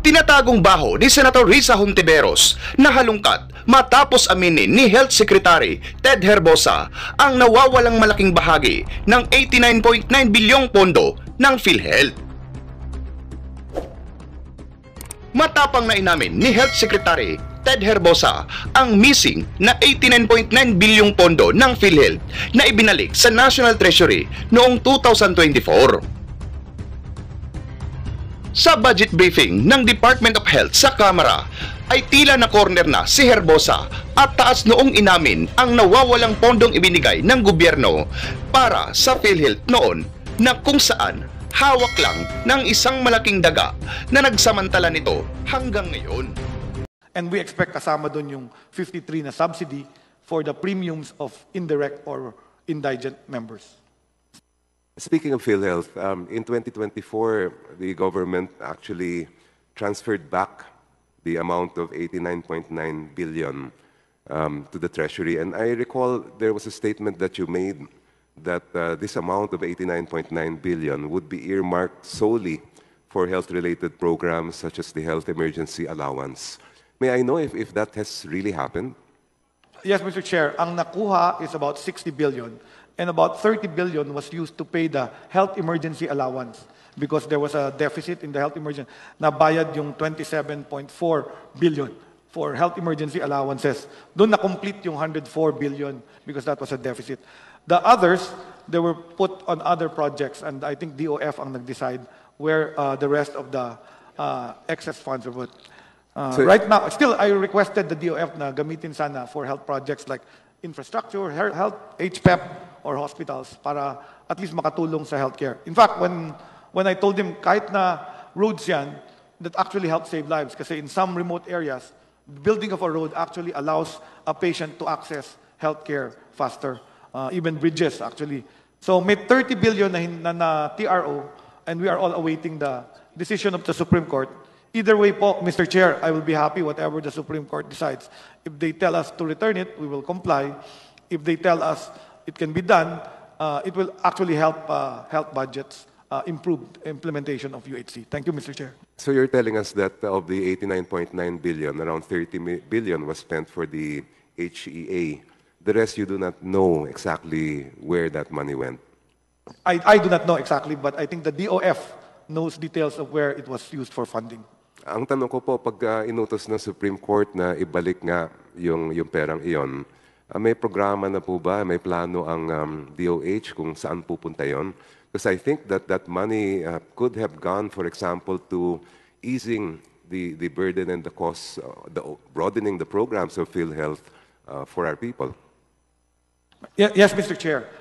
Tinatagong baho ni Senator Risa Hontiveros na halungkat matapos aminin ni Health Secretary Ted Herbosa ang nawawalang malaking bahagi ng 89.9 bilyong pondo ng PhilHealth. Matapang na inamin ni Health Secretary Ted Herbosa ang missing na 89.9 bilyong pondo ng PhilHealth na ibinalik sa National Treasury noong 2024. Sa budget briefing ng Department of Health sa Kamara ay tila na corner na si Herbosa at taas noong inamin ang nawawalang pondong ibinigay ng gobyerno para sa PhilHealth noon na kung saan hawak lang ng isang malaking daga na nagsamantala nito hanggang ngayon. And we expect kasama doon yung 53 na subsidy for the premiums of indirect or indigent members. Speaking of PhilHealth, in 2024, the government actually transferred back the amount of 89.9 billion to the Treasury. And I recall there was a statement that you made that this amount of 89.9 billion would be earmarked solely for health-related programs such as the Health Emergency Allowance. May I know if that has really happened? Yes, Mr. Chair. Ang nakuha is about 60 billion. And about 30 billion was used to pay the health emergency allowance because there was a deficit in the health emergency. Nabayad yung 27.4 billion for health emergency allowances. Doon na-complete yung 104 billion because that was a deficit. The others, they were put on other projects and I think DOF ang nag-decide where the rest of the excess funds were put. Right now, still I requested the DOF na gamitin sana for health projects like infrastructure, health, HPEP, or hospitals para at least makatulong sa healthcare. In fact, when I told him kahit na roads yan, that actually help save lives kasi in some remote areas, building of a road actually allows a patient to access healthcare faster, even bridges actually. So may 30 billion na TRO and we are all awaiting the decision of the Supreme Court. Either way po, Mr. Chair, I will be happy whatever the Supreme Court decides. If they tell us to return it, we will comply. If they tell us it can be done, it will actually help health budgets improve implementation of UHC. Thank you, Mr. Chair. So you're telling us that of the 89.9 billion, around 30 billion was spent for the HEA. The rest you do not know exactly where that money went. I do not know exactly, but I think the DOF knows details of where it was used for funding. Ang tanong ko po, pag inutos ng Supreme Court na ibalik nga yung perang iyon, may programa na po ba, may plano ang DOH kung saan pupunta yon? Because I think that that money could have gone, for example, to easing the burden and the costs, broadening the programs of PhilHealth for our people. Yes, Mr. Chair.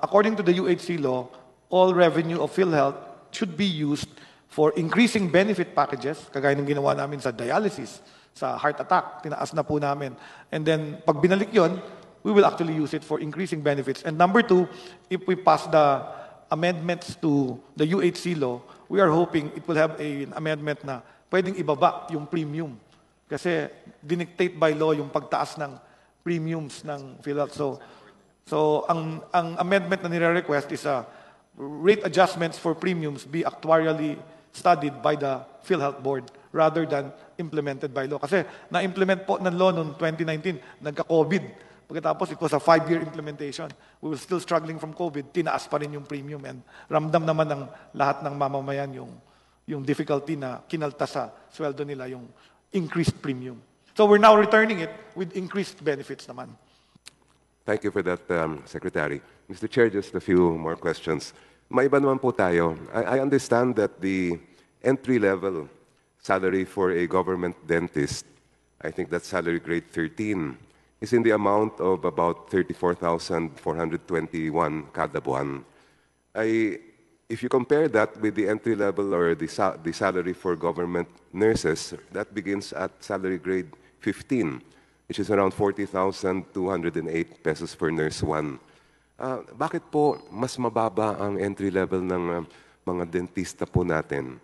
According to the UHC law, all revenue of PhilHealth should be used for increasing benefit packages, kagaya ng ginawa namin sa dialysis, sa heart attack, tinaas na po namin. And then, pag binalik yon, we will actually use it for increasing benefits. And number two, if we pass the amendments to the UHC law, we are hoping it will have an amendment na pwedeng ibaba yung premium. Kasi dinictate by law yung pagtaas ng premiums ng PhilHealth. So ang amendment na nire-request is rate adjustments for premiums be actuarially studied by the PhilHealth Board rather than implemented by law. Kasi na-implement po ng law noong 2019, nagka-COVID. Pagkatapos, it was a 5-year implementation. We were still struggling from COVID, tinaas pa rin yung premium and ramdam naman ng lahat ng mamamayan yung difficulty na kinalta sa sweldo nila yung increased premium. So we're now returning it with increased benefits naman. Thank you for that, Secretary. Mr. Chair, just a few more questions. Maiba naman po tayo. I understand that the entry-level salary for a government dentist, I think that's salary grade 13, is in the amount of about 34,421 kada buwan. If you compare that with the entry-level or the salary for government nurses, that begins at salary grade 15, which is around 40,208 pesos for nurse 1. Bakit po mas mababa ang entry level ng mga dentista po natin?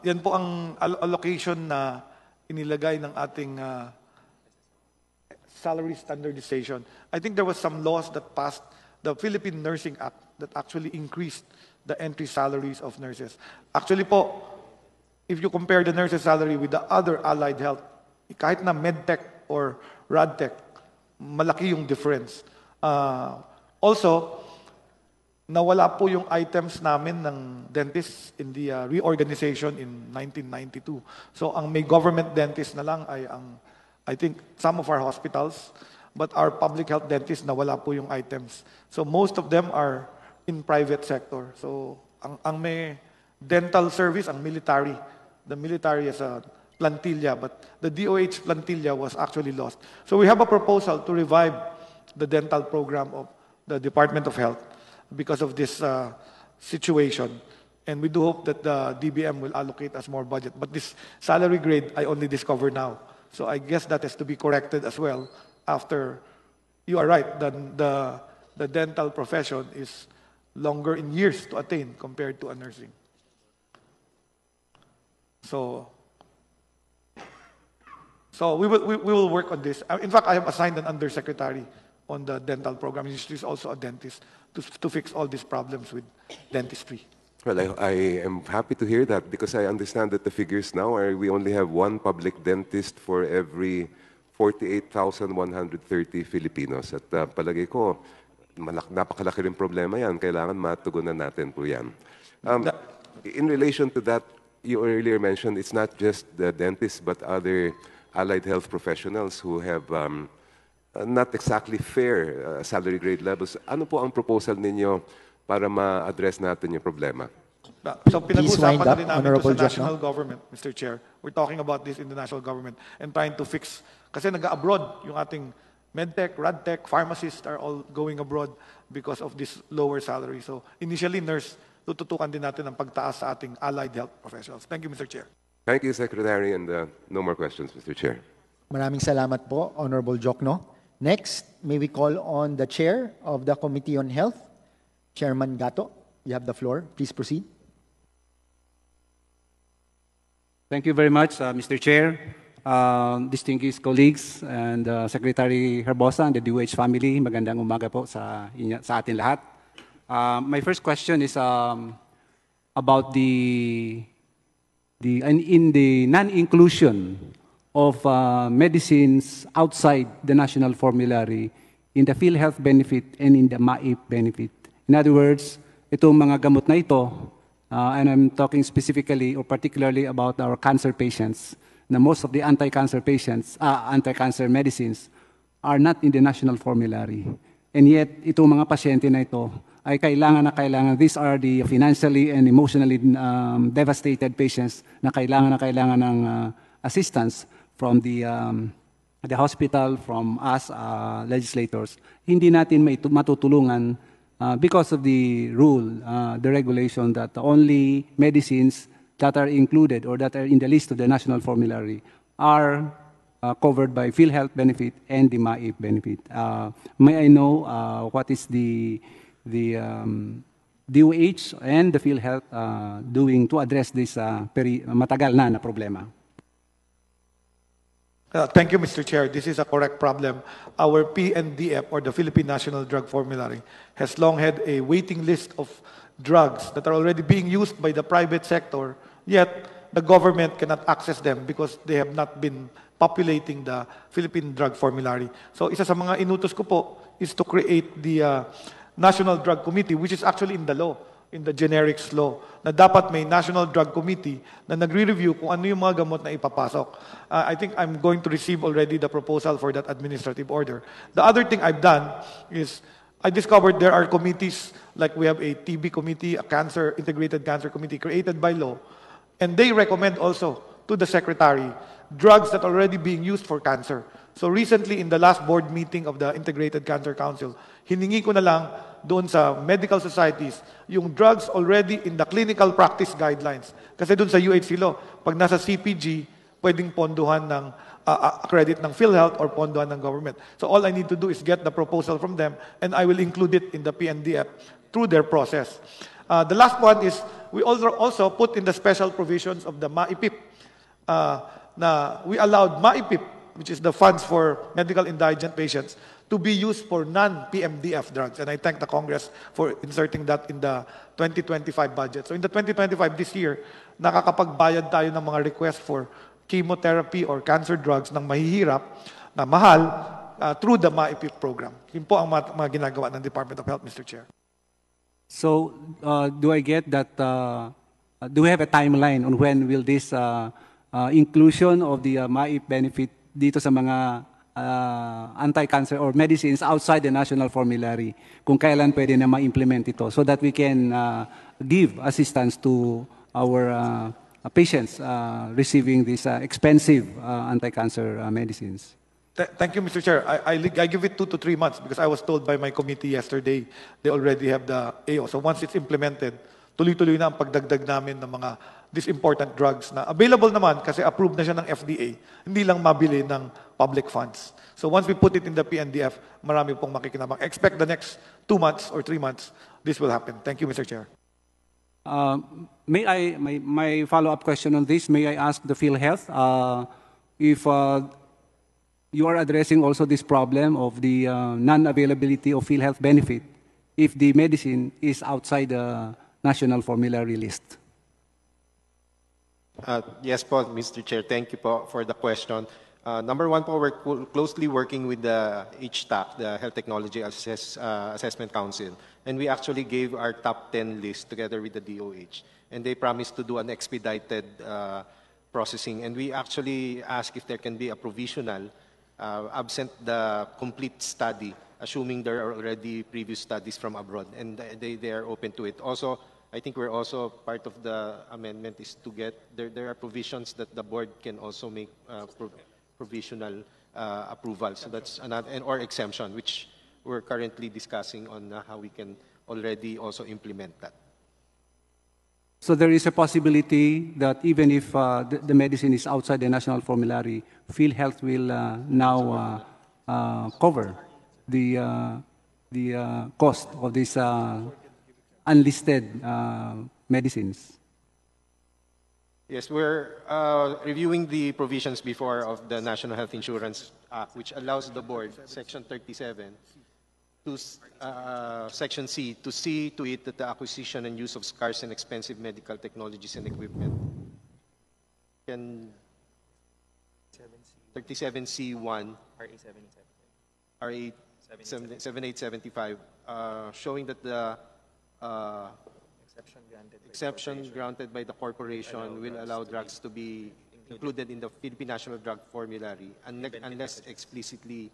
Yan po ang allocation na inilagay ng ating salary standardization. I think there was some laws that passed the Philippine Nursing Act that actually increased the entry salaries of nurses. Actually po, if you compare the nurses' salary with the other allied health, kahit na medtech or radtech, malaki yung difference. Also, nawala po yung items namin ng dentists in the reorganization in 1992. So ang may government dentist na lang ay I think some of our hospitals, but our public health dentists nawala po yung items. So most of them are in private sector. So ang may dental service, ang military. The military is a plantilla, but the DOH plantilla was actually lost. So we have a proposal to revive the dental program of the Department of Health because of this situation. And we do hope that the DBM will allocate us more budget. But this salary grade, I only discover now. So I guess that has to be corrected as well after, you are right, the dental profession is longer in years to attain compared to a nursing. So we will work on this. In fact, I have assigned an undersecretary on the dental program. She's also a dentist to fix all these problems with dentistry. Well, I am happy to hear that because I understand that the figures now are we only have one public dentist for every 48,130 Filipinos. At palagay ko, napakalaki rin problema yan. Kailangan matugunan natin po yan. In relation to that, you earlier mentioned it's not just the dentists but other allied health professionals who have not exactly fair salary grade levels. Ano po ang proposal ninyo para ma-address natin yung problema? So pinag-usapan na rin namin ito sa national government, Mr. Chair. We're talking about this in the national government and trying to fix. Kasi nag-abroad yung ating medtech, radtech, pharmacists are all going abroad because of this lower salary. So initially, nurse, tututukan din natin ang pagtaas sa ating allied health professionals. Thank you, Mr. Chair. Thank you, Secretary, and no more questions, Mr. Chair. Maraming salamat po, Honorable Jokno. Next, may we call on the Chair of the Committee on Health, Chairman Gato. You have the floor. Please proceed. Thank you very much, Mr. Chair, distinguished colleagues, and Secretary Herbosa and the DOH family. Magandang umaga po sa atin lahat. My first question is about the non-inclusion of medicines outside the national formulary in the PhilHealth benefit and in the MAIP benefit. In other words, itong mga gamot na ito, and I'm talking specifically or particularly about our cancer patients, na most of the anti-cancer patients, anti-cancer medicines are not in the national formulary. And yet, itong mga pasyente na ito ay kailangan, these are the financially and emotionally devastated patients na kailangan ng assistance from the hospital, from us legislators. Hindi natin matutulungan because of the rule, the regulation that only medicines that are included or that are in the list of the national formulary are covered by PhilHealth benefit and the MAIP benefit. May I know what is the DOH and the PhilHealth doing to address this matagal na problema? Thank you, Mr. Chair. This is a correct problem. Our PNDF, or the Philippine National Drug Formulary, has long had a waiting list of drugs that are already being used by the private sector, yet the government cannot access them because they have not been populating the Philippine Drug Formulary. So isa sa mga inutos ko po is to create the National Drug Committee, which is actually in the law, in the generics law, na dapat may National Drug Committee na nagre-review kung ano yung mga gamot na ipapasok. I think I'm going to receive already the proposal for that administrative order. The other thing I've done is I discovered there are committees, like we have a TB committee, a integrated cancer committee created by law, and they recommend also to the secretary drugs that are already being used for cancer. So recently, in the last board meeting of the Integrated Cancer Council, hiningi ko na lang doon sa medical societies yung drugs already in the clinical practice guidelines. Kasi doon sa UHC law, pag nasa CPG, pwedeng ponduhan ng credit ng PhilHealth or ponduhan ng government. So all I need to do is get the proposal from them and I will include it in the PNDF through their process. The last one is we also put in the special provisions of the MAIPIP na we allowed MAIPIP, which is the funds for medical indigent patients, to be used for non-PMDF drugs. And I thank the Congress for inserting that in the 2025 budget. So in the 2025 this year, nakakapagbayad tayo ng mga request for chemotherapy or cancer drugs ng mahihirap na mahal through the MAIPIP program. Yun po ang mga ginagawa ng Department of Health, Mr. Chair. So, do I get that, do we have a timeline on when will this inclusion of the MAIP benefit dito sa mga anti-cancer or medicines outside the national formulary, kung kailan pwede na ma-implement ito so that we can give assistance to our patients receiving these expensive anti-cancer medicines? Thank you, Mr. Chair. I give it 2 to 3 months because I was told by my committee yesterday they already have the AO. So once it's implemented, tuloy-tuloy na ang pagdagdag namin ng mga these important drugs na available naman kasi approved na siya ng FDA, hindi lang mabili ng public funds. So once we put it in the PNDF, marami pong makikinabang. Expect the next 2 months or 3 months, this will happen. Thank you, Mr. Chair. My follow-up question on this, may I ask the PhilHealth if you are addressing also this problem of the non-availability of PhilHealth benefit if the medicine is outside the national formulary list? Yes po, Mr. Chair. Thank you po for the question. Number one po, we're closely working with the HTAC, the Health Technology Assessment Council, and we actually gave our top 10 list together with the DOH, and they promised to do an expedited processing, and we actually asked if there can be a provisional absent the complete study, assuming there are already previous studies from abroad, and they are open to it. Also, I think we're also part of the amendment is to get, there are provisions that the board can also make provisional approval. So that's another, or exemption, which we're currently discussing on how we can already also implement that. So there is a possibility that even if the medicine is outside the national formulary, PhilHealth will now cover the cost of these unlisted medicines. Yes, we're reviewing the provisions before of the National Health Insurance Act, which allows the board, Section 37, to Section C, to see to it that the acquisition and use of scarce and expensive medical technologies and equipment can 37C1 RA 7875, showing that the exception granted by the corporation will allow drugs to be included in the Philippine National Drug Formulary unless explicitly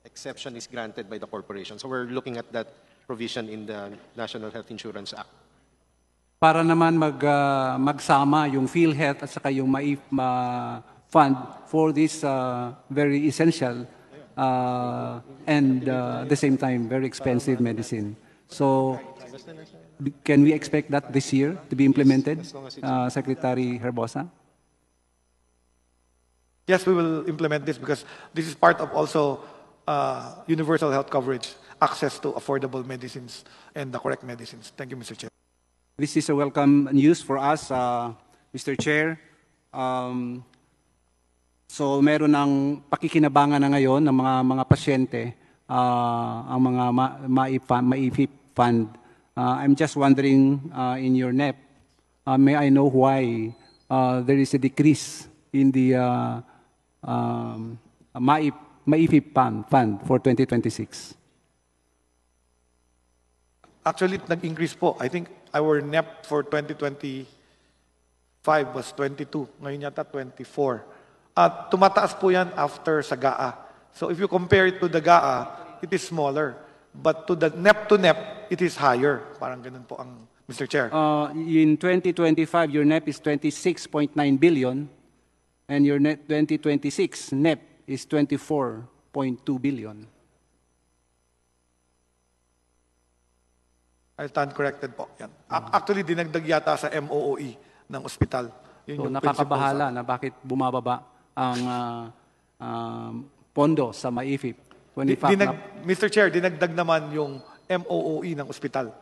exception is granted by the corporation. So we're looking at that provision in the National Health Insurance Act. Para naman magsama yung PhilHealth at saka yung MAIP fund for this very essential and at the same time very expensive medicine. So can we expect that this year to be implemented, Secretary Herbosa? Yes, we will implement this because this is part of also universal health coverage, access to affordable medicines and the correct medicines. Thank you, Mr. Chair. This is a welcome news for us, Mr. Chair. So meron ng pakikinabangan na ngayon ng mga pasyente, ang mga MAIP fund. I'm just wondering, in your NEP, may I know why there is a decrease in the MAIP fund for 2026? Actually, nag-increase po. I think our NEP for 2025 was 22. Ngayon yata 24. At tumataas po yan after sa GAA. So if you compare it to the GAA, it is smaller. But to the NEP, it is higher. Parang ganun po ang Mr. Chair. In 2025, your NEP is 26.9 billion, and your 2026 NEP is 24.2 billion. I stand corrected po. Yan. Actually, dinagdag yata sa MOOE ng ospital. Yun So yung nakakabahala principle na bakit bumababa ang pondo sa MAIP. When in fact, Mr. Chair, dinagdag naman yung MOOE ng ospital.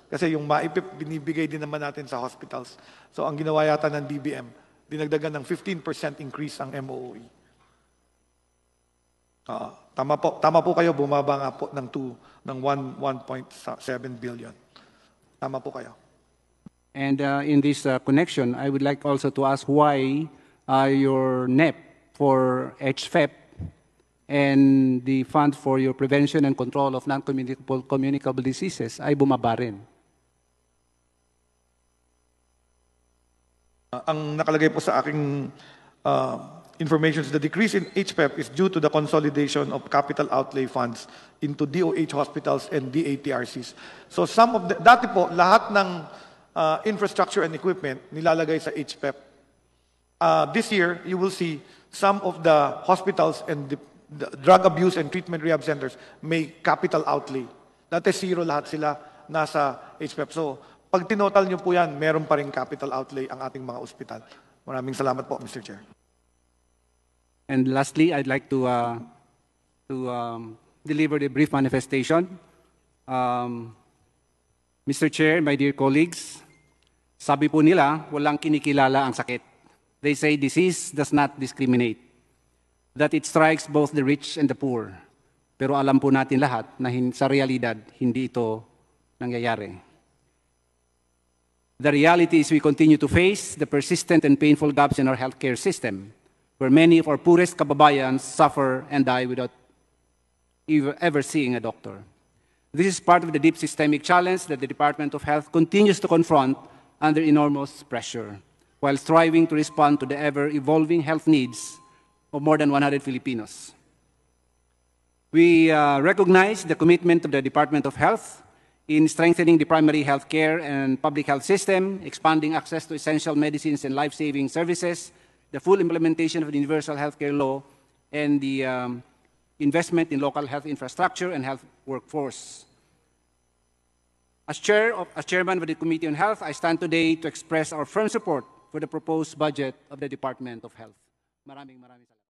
Kasi yung MAIP, binibigay din naman natin sa hospitals. So ang ginawa yata ng DBM, dinagdagan ng 15% increase ang MOOE. Tama po kayo, bumaba nga po ng 1.7 billion. Tama po kayo. And in this connection, I would like also to ask why your NEP for HFEP and the fund for your prevention and control of non-communicable diseases ay bumaba rin. Ang nakalagay po sa aking information, the decrease in HPEP is due to the consolidation of capital outlay funds into DOH hospitals and DATRCs. So some of the, dati po, lahat ng infrastructure and equipment nilalagay sa HPEP. This year, you will see some of the hospitals and the drug abuse and treatment rehab centers may capital outlay. Dati zero lahat sila nasa HPEP. So pag tinotal nyo po yan, meron pa rin capital outlay ang ating mga ospital. Maraming salamat po, Mr. Chair. And lastly, I'd like to deliver the brief manifestation. Mr. Chair, my dear colleagues, sabi po nila, walang kinikilala ang sakit. They say disease does not discriminate, that it strikes both the rich and the poor. Pero alam po natin lahat na sa realidad, hindi ito nangyayari. The reality is we continue to face the persistent and painful gaps in our healthcare system, where many of our poorest kababayans suffer and die without ever seeing a doctor. This is part of the deep systemic challenge that the Department of Health continues to confront under enormous pressure, while striving to respond to the ever-evolving health needs of more than 100 Filipinos. We recognize the commitment of the Department of Health in strengthening the primary health care and public health system, expanding access to essential medicines and life-saving services, the full implementation of the Universal Healthcare Law, and the investment in local health infrastructure and health workforce. As chairman of the Committee on Health, I stand today to express our firm support for the proposed budget of the Department of Health. Maraming salamat.